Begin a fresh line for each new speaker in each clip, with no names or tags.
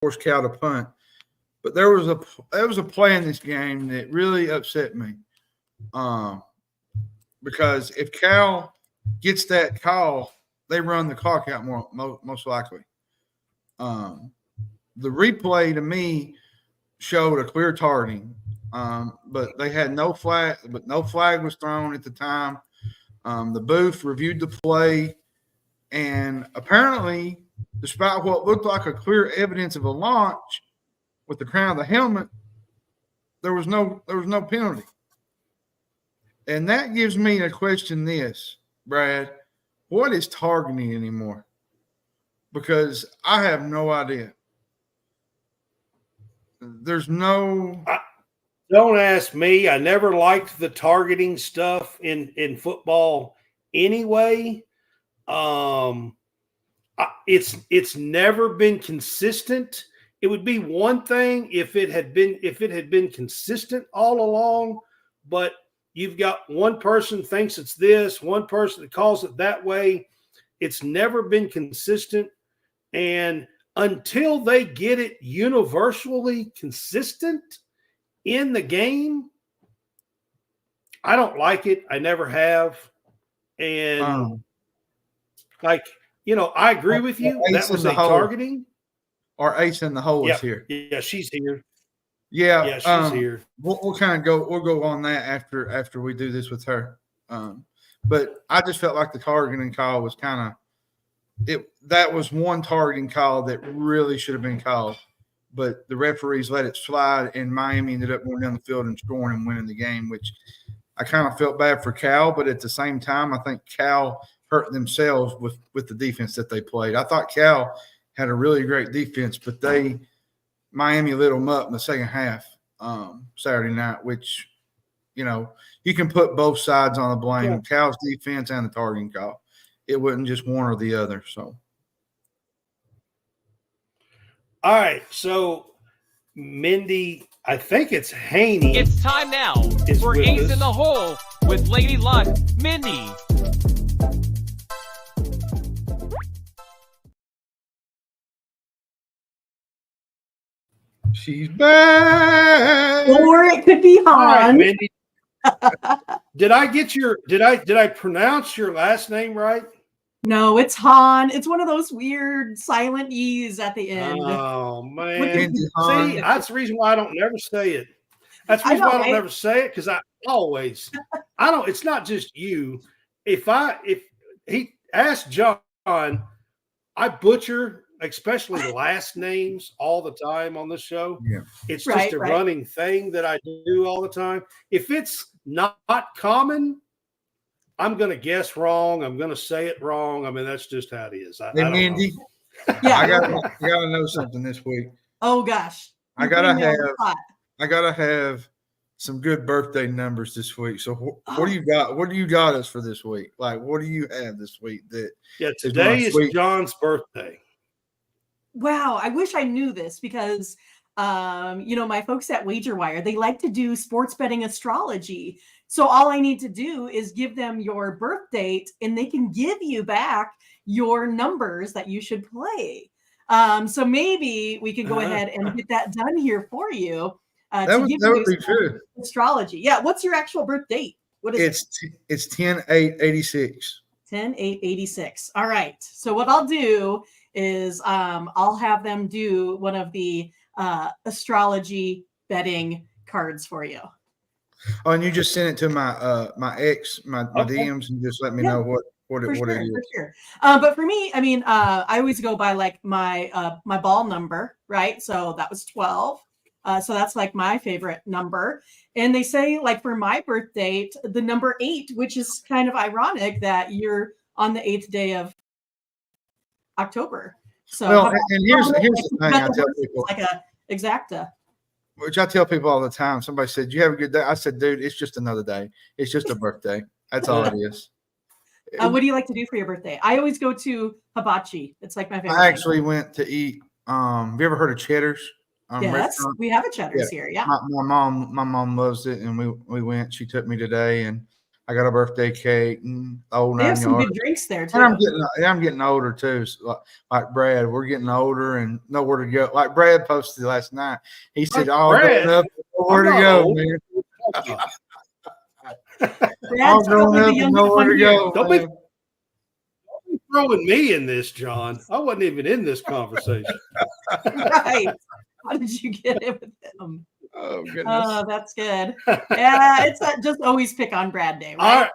forced Cal to punt. But there was a play in this game that really upset me. Because if Cal gets that call, they run the clock out most likely. The replay to me showed a clear targeting, but they had no flag. But no flag was thrown at the time. The booth reviewed the play, and apparently, despite what looked like a clear evidence of a launch with the crown of the helmet, there was no penalty. And that gives me to question this, Brad. What is targeting anymore? Because I have no idea. There's no.
Don't ask me. I never liked the targeting stuff in football anyway. It's never been consistent. It would be one thing if it had been consistent all along, but you've got one person thinks it's this, one person that calls it that way. It's never been consistent. And until they get it universally consistent in the game, I don't like it. I never have. And I agree with you. That was a targeting.
Our ace in the hole is here.
Yeah, she's here.
Yeah,
she's here.
We'll kind of go. We'll go on that after we do this with her. But I just felt like the targeting call was kind of it. That was one targeting call that really should have been called, but the referees let it slide, and Miami ended up going down the field and scoring and winning the game. Which I kind of felt bad for Cal, but at the same time, I think Cal hurt themselves with the defense that they played. I thought Cal had a really great defense, but Miami lit them up in the second half Saturday night, which, you can put both sides on the blame, yeah. Cal's defense and the targeting call. It wasn't just one or the other. So,
all right. So, Mindy, I think it's Haney.
It's time now for Ace in the Hole with Lady Luck, Mindy.
She's back.
Or it could be Han. All right,
Mindy. Did I pronounce your last name right?
No, it's Han. It's one of those weird silent E's at the end.
Oh man. See, that's the reason why I don't never say it. That's the reason why I don't never say it, because it's not just you. If he asked John, I butcher especially last names all the time on this show.
Yeah.
It's just a running thing that I do all the time. If it's not common, I'm going to guess wrong. I'm going to say it wrong. I mean, that's just how it is.
Hey, Mindy, I got to know something this week.
Oh gosh.
I gotta have some good birthday numbers this week. So what do you got? What do you got us for this week? Like, what do you have this week?
Today is John's birthday.
Wow, I wish I knew this because, my folks at WagerWire, they like to do sports betting astrology. So all I need to do is give them your birth date and they can give you back your numbers that you should play. So maybe we could go ahead and get that done here for you.
That would be good.
Astrology. Yeah. What's your actual birth date? What is
it? It's 10/8/86.
10/8/86. All right. So what I'll do is I'll have them do one of the astrology betting cards for you.
Oh, and you just send it to my my DMs and just let me know what it is.
For sure. But for me, I mean, I always go by like my ball number, right? So that was 12. So that's like my favorite number. And they say like for my birth date, the number 8, which is kind of ironic that you're on the 8th day of October. So
and here's the thing I tell people,
like a exacta,
which I tell people all the time. Somebody said, "You have a good day." I said, "Dude, it's just another day. It's just a birthday. That's all it is."
What do you like to do for your birthday? I always go to hibachi. It's like my favorite.
I actually went to eat. Have you ever heard of Cheddar's?
Yes, restaurant? We have a Cheddar's here. Yeah.
My mom loves it, and we went. She took me today, and I got a birthday cake and oh
They have
9
some
yards.
good drinks there too.
And I'm getting older too. So like Brad, we're getting older and nowhere to go. Like Brad posted last night. He said, "All
Brad,
grown up, nowhere to
I'm not
go,
old.
man.
Brad's
All grown
probably
up
the
and
youngest
nowhere
one
to
here.
go."
Don't be
man.
throwing me in this, John. I wasn't even in this conversation.
Right. How did you get it with him?
Oh goodness.
Oh, that's good. Yeah, it's just always pick on Brad Day,
All
right?
right.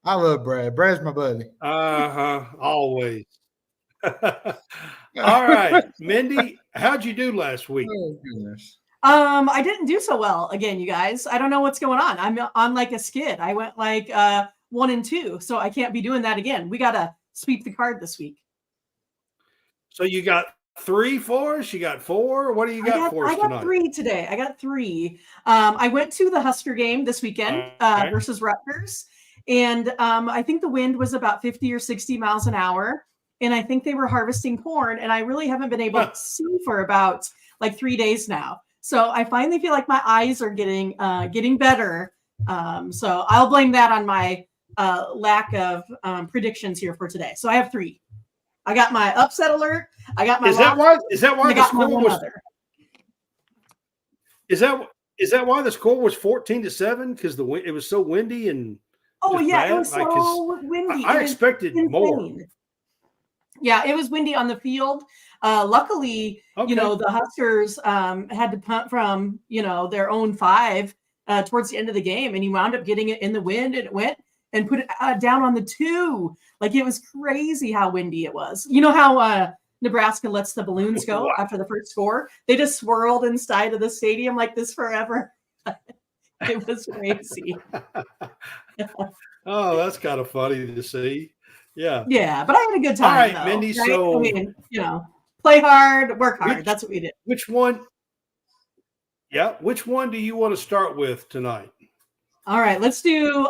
I love Brad. Brad's my buddy.
Always. All right, Mindy, how'd you do last week?
Oh goodness.
I didn't do so well again, you guys. I don't know what's going on. I'm on like a skid. I went like 1 and 2, so I can't be doing that again. We gotta sweep the card this week.
So you got 3 for us? You got 4? What do you got for us
I got
tonight?
3 today. I got 3. I went to the Husker game this weekend
Okay.
versus Rutgers. And I think the wind was about 50 or 60 miles an hour. And I think they were harvesting corn. And I really haven't been able to see for about like 3 days now. So I finally feel like my eyes are getting better. So I'll blame that on my lack of predictions here for today. So I have 3. I got my upset alert. I got my
Is that why the score was
other.
Is that why the score was 14-7? Because it was so windy and
Oh
just
yeah,
bad?
it was so windy.
I
It was
expected more.
insane. Yeah, it was windy on the field. Luckily,
Okay.
the Huskers had to punt from, their own 5 towards the end of the game, and he wound up getting it in the wind, and it went and put it down on the 2. Like, it was crazy how windy it was. You know how Nebraska lets the balloons go after the first score? They just swirled inside of the stadium like this forever. It was crazy.
Oh, that's kind of funny to see. Yeah.
Yeah, but I had a good time.
All right,
though,
Mindy,
right?
so-
I mean, play hard, work hard. That's what we did.
Which one? Yeah. Which one do you want to start with tonight?
All right, let's do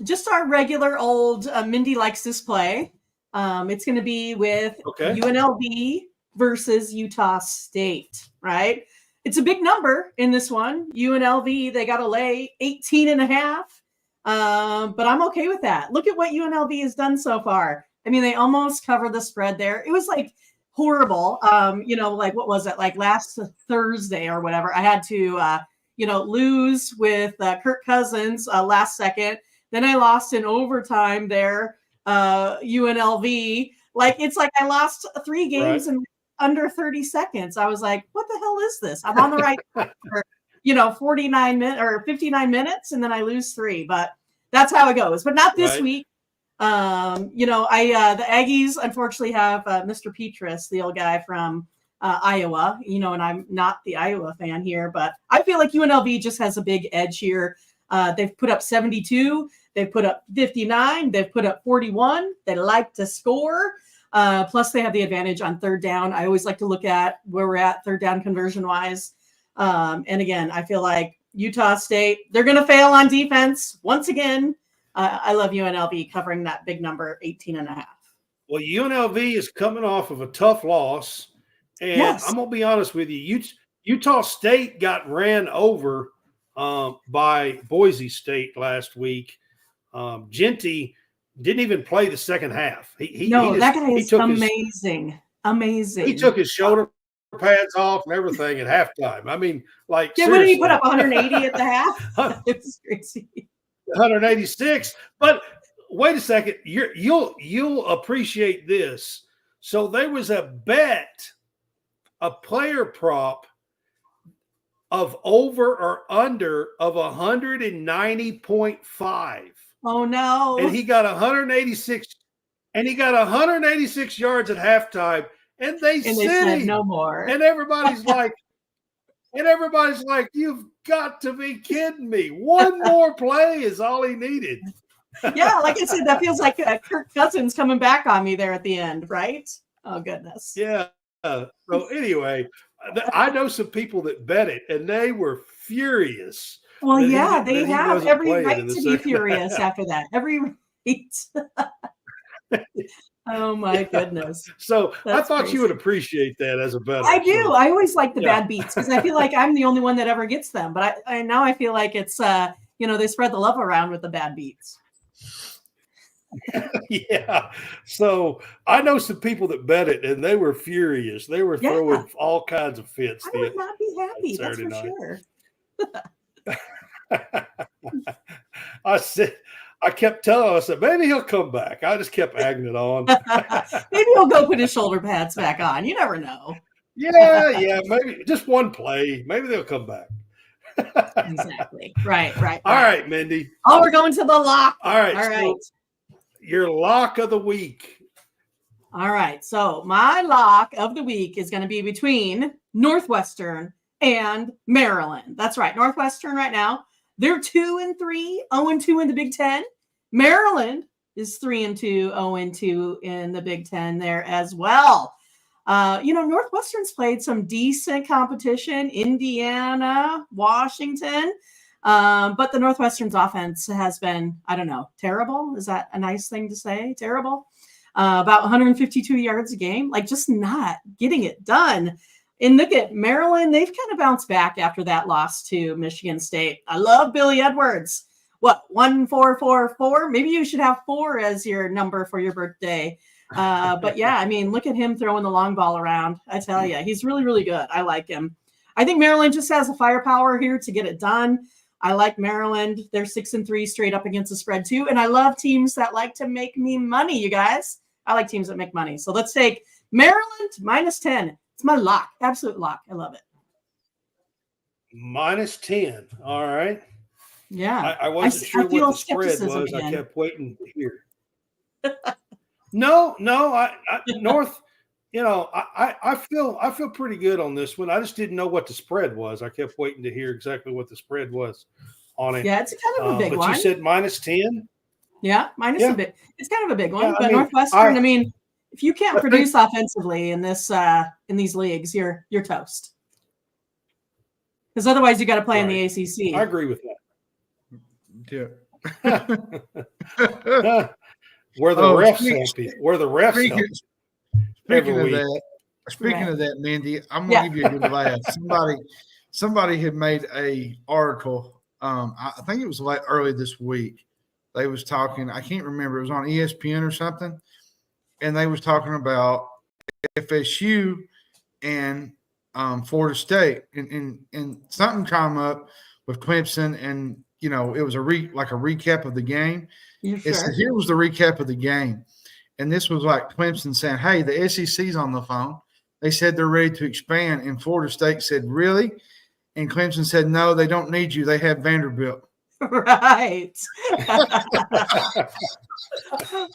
just our regular old Mindy likes this play. It's going to be with
Okay.
UNLV versus Utah State, right? It's a big number in this one. UNLV, they got to lay 18.5. But I'm okay with that. Look at what UNLV has done so far. I mean, they almost covered the spread there. It was like horrible. Like what was it? Like last Thursday or whatever. I had to, lose with Kirk Cousins last second. Then I lost in overtime there. UNLV. Like, it's like I lost 3 games in under 30 seconds. I was like, what the hell is this? I'm on the right track for, 49 minutes or 59 minutes, and then I lose 3. But that's how it goes. But not this week. The Aggies unfortunately have Mr. Petrus, the old guy from Iowa, and I'm not the Iowa fan here, but I feel like UNLV just has a big edge here. They've put up 72, they've put up 59, they've put up 41. They like to score. Plus they have the advantage on third down. I always like to look at where we're at third down conversion wise. And again, I feel like Utah State, they're going to fail on defense once again. I love UNLV covering that big number, 18.5.
Well, UNLV is coming off of a tough loss. And
Yes.
I'm going to be honest with you. Utah State got ran over by Boise State last week. Genty didn't even play the second half.
That guy is amazing. Amazing.
He took his shoulder pads off and everything at halftime. I mean, like,
yeah, what did he
seriously.
put up 180 at the half? It's crazy.
186. But wait a second, you'll appreciate this. So there was a bet, a player prop of over or under of 190.5.
Oh no.
And he got 186 yards at halftime, and they
said
him.
no more.
And everybody's like, you've got to be kidding me. One more play is all he needed.
Yeah, like I said, that feels like Kirk Cousins coming back on me there at the end, right? Oh, goodness.
Yeah. So anyway, I know some people that bet it, and they were furious.
Well,
that
yeah,
he
they have
wasn't
every
playing
right
in the
to be
second
furious
half.
after that. Every right. Oh, my goodness.
So
That's
I thought
crazy.
you would appreciate that as a bettor.
I do.
So,
I always like the
yeah.
bad beats because I feel like I'm the only one that ever gets them. But I now I feel like it's they spread the love around with the bad beats.
Yeah. So I know some people that bet it, and they were furious. They were throwing all kinds of fits.
I would not be happy. That's for
sure. I kept telling him, I said, maybe he'll come back. I just kept egging it on.
Maybe he'll go put his shoulder pads back on. You never know.
Yeah, maybe just one play. Maybe they'll come back.
Exactly. Right.
All right, Mindy.
Oh, we're going to the lock.
All right.
So
your lock of the week.
All right. So my lock of the week is going to be between Northwestern and Maryland. That's right. Northwestern right now, they're 2-3, 0-2 in the Big Ten. Maryland is 3-2, 0-2 in the Big Ten there as well. Northwestern's played some decent competition, Indiana, Washington, but the Northwestern's offense has been, I don't know, terrible. Is that a nice thing to say? Terrible. About 152 yards a game, like just not getting it done. And look at Maryland. They've kind of bounced back after that loss to Michigan State. I love Billy Edwards. What, 1444? Maybe you should have 4 as your number for your birthday. But yeah, I mean, look at him throwing the long ball around. I tell you, he's really, really good. I like him. I think Maryland just has the firepower here to get it done. I like Maryland. They're 6-3 straight up against the spread too. And I love teams that like to make me money, you guys. I like teams that make money. So let's take Maryland -10. It's my lock. Absolute lock. I love it.
-10. All right.
Yeah.
I wasn't sure what the spread was. Again. I kept waiting to hear. No. North. I feel pretty good on this one. I just didn't know what the spread was. I kept waiting to hear exactly what the spread was on it.
Yeah, it's kind of a big one.
But you said -10.
Yeah, a bit. It's kind of a big one. But Northwestern, if you can't produce offensively in this in these leagues, you're toast. Because otherwise, you got to play in the ACC.
I agree with that.
Yeah.
Where the refs help you. Where the refs help you.
Speaking of that, Mindy, I'm gonna give you a good laugh. Somebody had made a article. I think it was like early this week. They was talking. I can't remember. It was on ESPN or something, and they was talking about FSU and Florida State, and something come up with Clemson, and it was a recap of the game. It said, here was the recap of the game. And this was like Clemson saying, hey, the SEC's on the phone. They said they're ready to expand. And Florida State said, really? And Clemson said, no, they don't need you. They have Vanderbilt.
Right.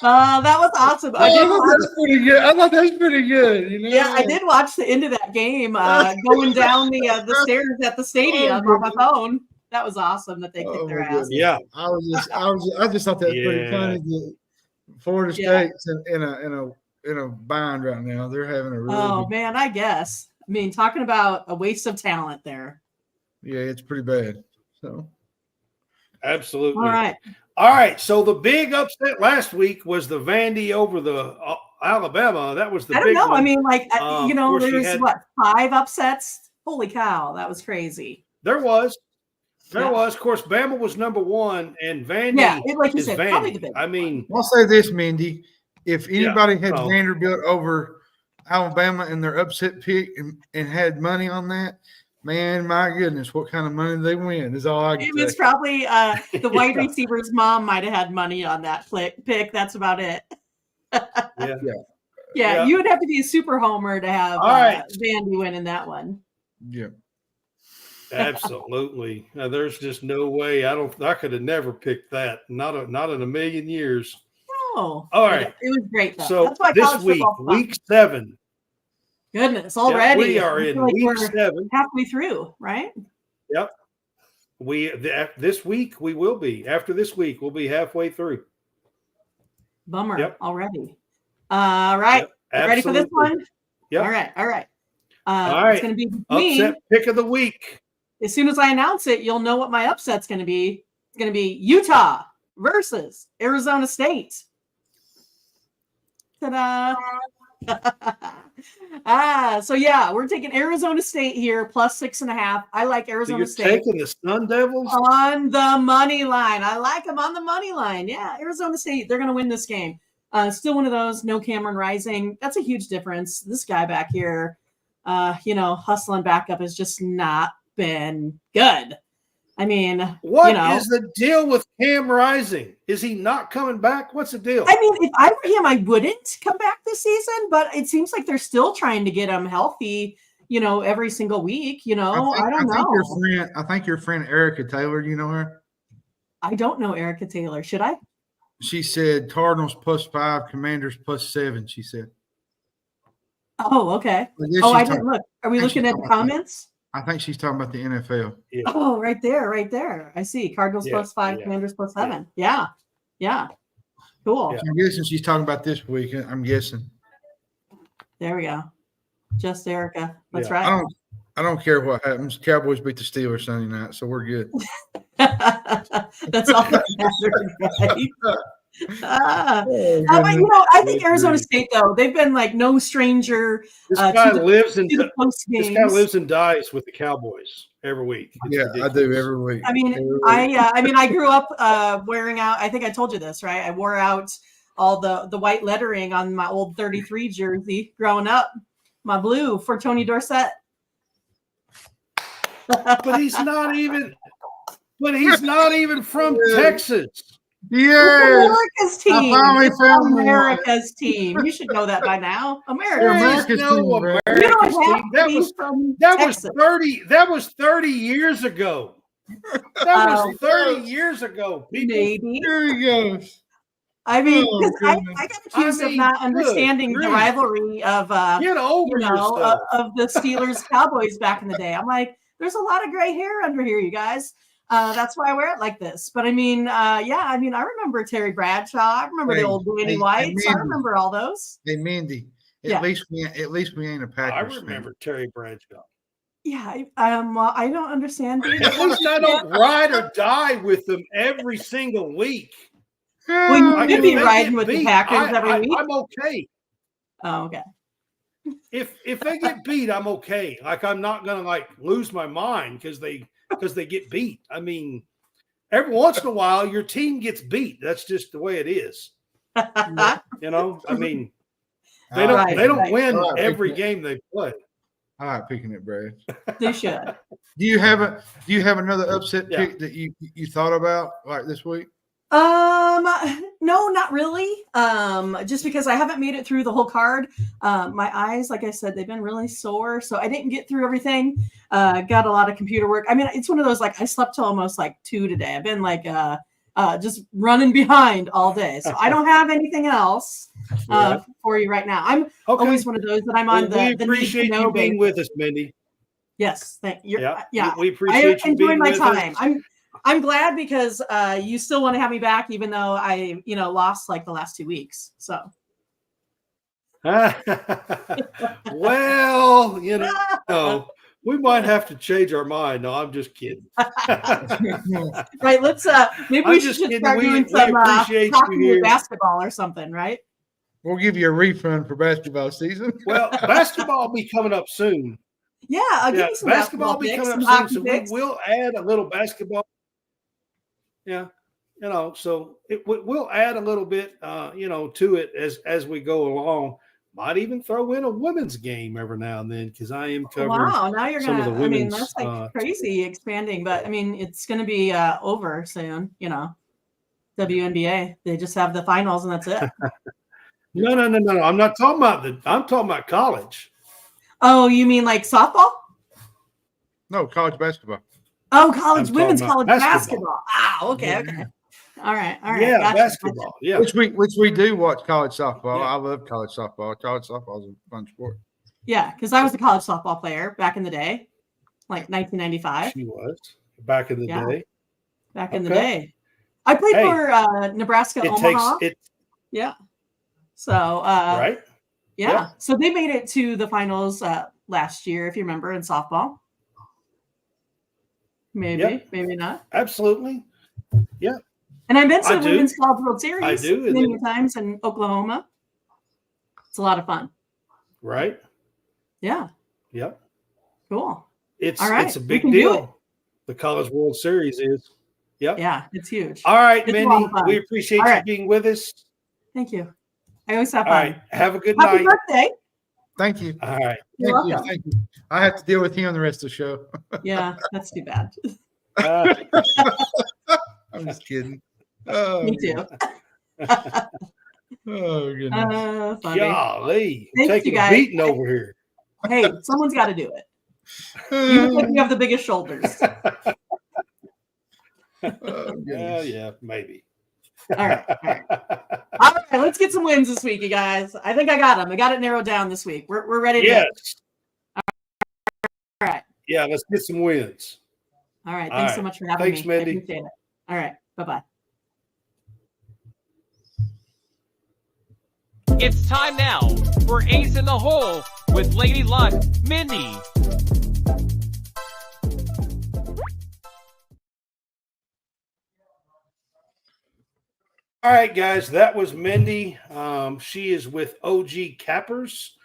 That was awesome.
That's pretty good. I thought that was pretty good.
Yeah, I did watch the end of that game going down the stairs at the stadium on my phone. That was awesome that they kicked their ass.
Yeah.
I just thought that was pretty funny. The Florida State's in a bind right now. They're having a really
man, I guess. Talking about a waste of talent there.
Yeah, it's pretty bad. So
absolutely.
All
right. So the big upset last week was the Vandy over the Alabama. That was the big one.
I don't know. There's 5 upsets. Holy cow, that was crazy.
There was. Of course, Bama was number 1, and Vandy
like you
is
said,
Vandy.
probably the big
I'll say this, Mindy. If anybody had Vanderbilt over Alabama in their upset pick and had money on that, man, my goodness, what kind of money they win is all I can say.
It was probably the wide receiver's mom might have had money on that pick. That's about it. Yeah, you would have to be a super homer to have Vandy win in that one.
Yeah.
Absolutely. Now, there's just no way. I could have never picked that. Not in a million years.
No.
All right.
It was great though.
So
that's why
this week, week 7.
Goodness, already.
We are in week 7.
Halfway through, right?
Yep. This week we will be. After this week, we'll be halfway through.
Bummer already. All right.
Yep,
ready for this one?
Yep.
All right.
All right.
It's going to be
upset pick of the week.
As soon as I announce it, you'll know what my upset's going to be. It's going to be Utah versus Arizona State. Ta-da! So yeah, we're taking Arizona State here plus 6.5. I like
So
Arizona
you're
State
taking the Sun Devils?
on the money line. I like them on the money line. Yeah, Arizona State, they're going to win this game. Still one of those, no Cameron Rising. That's a huge difference. This guy back here, hustling backup has just not been good. I mean,
What is the deal with Cam Rising? Is he not coming back? What's the deal?
I mean, if I were him, I wouldn't come back this season, but it seems like they're still trying to get him healthy, every single week. I don't know.
I think your friend Erica Taylor, you know her?
I don't know Erica Taylor. Should I?
She said Cardinals +5, Commanders +7, she said.
Oh, okay. I didn't look. Are we looking at the comments?
I think she's talking about the NFL.
Yeah.
Oh, right there. I see. Cardinals +5, Commanders +7. Yeah. Cool.
Yeah.
I'm guessing she's talking about this week. I'm guessing.
There we go. Just Erica. That's
Yeah.
right.
I don't care what happens. Cowboys beat the Steelers Sunday night, so we're good.
That's all that matters, right? I think Arizona State, though, they've been like no stranger.
This guy lives and
lives
and dies with the Cowboys every week. It's ridiculous.
I do every week.
I mean, I grew up wearing out. I think I told you this, right? I wore out all the white lettering on my old 33 jersey growing up, my blue for Tony Dorsett.
But he's not even from Texas.
Yeah,
America's team.
finally found
America's team. You should know that by now.
America's team.
America's team. That was 30 years ago. That was 30 years ago. People.
Maybe.
There he goes.
I mean, I got accused of not understanding the rivalry of
Get over yourself.
of the Steelers Cowboys back in the day. I'm like, there's a lot of gray hair under here, you guys. That's why I wear it like this. But I mean, I remember Terry Bradshaw. I remember the old Danny Whites. I remember all those.
Hey, Mindy. At least we ain't a Packers.
I remember Terry Bradshaw.
Yeah, I don't understand.
At least I don't ride or die with them every single week.
Well, you could be riding with the Packers every week.
I'm okay.
Oh, okay.
If they get beat, I'm okay. Like I'm not gonna lose my mind because they get beat. I mean, every once in a while your team gets beat. That's just the way it is. I mean, they don't win every game they play.
I like picking it, Brad.
They should.
Do you have another upset pick that you thought about like this week?
No, not really. Just because I haven't made it through the whole card. My eyes, like I said, they've been really sore, so I didn't get through everything. Got a lot of computer work. I mean, it's one of those I slept till almost 2 today. I've been just running behind all day, so I don't have anything else for you right now. I'm always one of those that I'm on the.
We appreciate you being with us, Mindy.
Yes, thank you. Yeah,
we appreciate you being with us.
I enjoy my time. I'm glad because you still want to have me back, even though I, lost the last 2 weeks. So,
well, we might have to change our mind. No, I'm just kidding.
Right? Let's maybe we should start doing some talking basketball or something, right?
We'll give you a refund for basketball season.
Well, basketball will be coming up soon.
Yeah, I'll give you some
basketball will be coming up soon, so we will add a little basketball. Yeah, so we'll add a little bit, to it as we go along. Might even throw in a women's game every now and then because I am covering.
Wow, now you're
some of the women's.
That's crazy expanding, but I mean it's going to be over soon. WNBA, they just have the finals and that's it.
No. I'm not talking about I'm talking about college.
Oh, you mean like softball?
No, college basketball.
Oh, women's college basketball. Okay. All right.
Yeah, gotcha. Basketball. Yeah,
which we do watch college softball. Yeah. I love college softball. College softball is a fun sport.
Yeah, because I was a college softball player back in the day, 1995.
She was back in the day.
Back in the day, I played for Nebraska Omaha. Yeah. So
right.
Yeah. So they made it to the finals last year, if you remember, in softball. Maybe not.
Absolutely. Yeah.
And I've been to the Women's College World Series
many
times in Oklahoma. It's a lot of fun.
Right?
Yeah.
Yep.
Cool.
It's
All right,
it's a
we
big
can do it.
deal. The College World Series is. Yep.
Yeah, it's huge.
All right,
It's a lot
Mindy.
of fun.
We appreciate
All
you
right.
being with us.
Thank you. I always have
All
fun.
right. Have a good
Happy
night.
birthday.
Thank you.
All right.
You're
Thank you.
welcome.
Thank you. I have to deal with him the rest of the show.
Yeah, that's too bad.
I'm just kidding. Oh,
Me too.
oh goodness.
Funny.
Golly.
Thanks,
Taking
you
a
guys.
beating over here.
Hey, someone's got to do it. You look like you have the biggest shoulders.
Oh,
Well,
goodness.
yeah, maybe.
All right. All right. Let's get some wins this week, you guys. I think I got them. I got it narrowed down this week. We're ready to go.
Yes.
All right.
Yeah, let's get some wins.
All right.
All
Thanks so
right.
much for having
Thanks,
me. I
Mindy.
appreciate it. All right. Bye-bye.
It's time now for Ace in the Hole with Lady Luck, Mindy.
All right, guys, that was Mindy. She is with OG Cappers,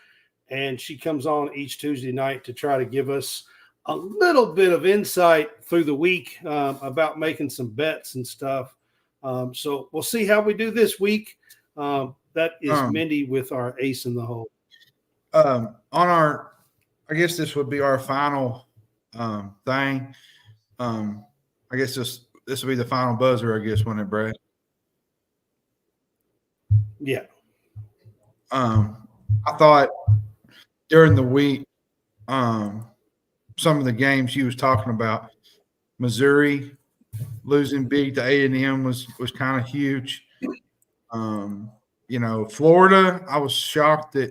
and she comes on each Tuesday night to try to give us a little bit of insight through the week about making some bets and stuff. So we'll see how we do this week. That is Mindy with our Ace in the Hole.
On our, I guess this would be our final thing. I guess this will be the final buzzer, I guess, wouldn't it, Brad?
Yeah.
I thought during the week, some of the games you was talking about, Missouri losing big to A&M was kind of huge. You know, Florida, I was shocked that